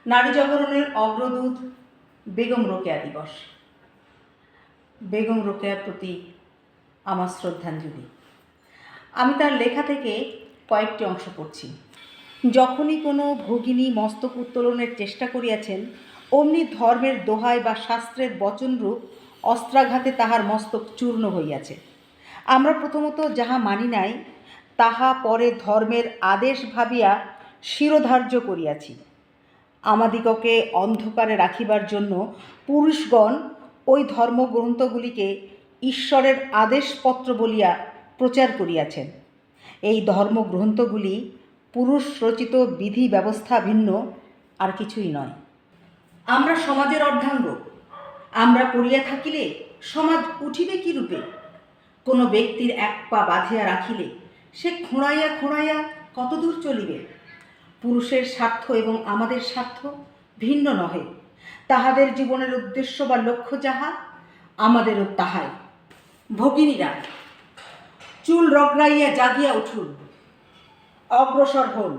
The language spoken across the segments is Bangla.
নারী জাগরণের অগ্রদূত বেগম রোকেয়া দিবস। বেগম রোকেয়ার প্রতি আমার শ্রদ্ধাঞ্জলি। আমি তার লেখা থেকে কয়েকটি অংশ পড়ছি। যখনই কোনো ভগিনী মস্তক উত্তোলনের চেষ্টা করিয়াছেন, অমনি ধর্মের দোহাই বা শাস্ত্রের বচনরূপ অস্ত্রাঘাতে তাহার মস্তক চূর্ণ হইয়াছে। আমরা প্রথমত যাহা মানি নাই, তাহা পরে ধর্মের আদেশ ভাবিয়া শিরোধার্য করিয়াছি। আমাদিগকে অন্ধকারে রাখিবার জন্য পুরুষগণ ওই ধর্মগ্রন্থগুলিকে ঈশ্বরের আদেশপত্র বলিয়া প্রচার করিয়াছেন। এই ধর্মগ্রন্থগুলি পুরুষ রচিত বিধি ব্যবস্থা ভিন্ন আর কিছুই নয়। আমরা সমাজের অর্ধাঙ্গ। আমরা পড়িয়া থাকিলে সমাজ উঠিবে কি রূপে? কোনো ব্যক্তির এক পা বাঁধিয়া রাখিলে সে খোঁড়াইয়া খোঁড়াইয়া কতদূর চলিবে? পুরুষের স্বার্থ এবং আমাদের স্বার্থ ভিন্ন নহে। তাহাদের জীবনের উদ্দেশ্য বা লক্ষ্য যাহা, আমাদেরও তাহাই। ভগিনীরা, চুল রগড়াইয়া জাগিয়া উঠুন, অগ্রসর হন।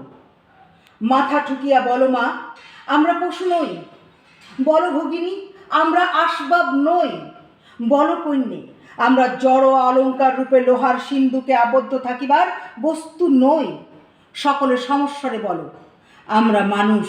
মাথা ঠুকিয়া বলো, মা, আমরা পশু নই। বলো ভগিনী, আমরা আসবাব নই। বলো কন্যে, আমরা জড় অলঙ্কার রূপে লোহার সিন্ধুকে আবদ্ধ থাকিবার বস্তু নই। সকলে সমস্বরে বলো, আমরা মানুষ।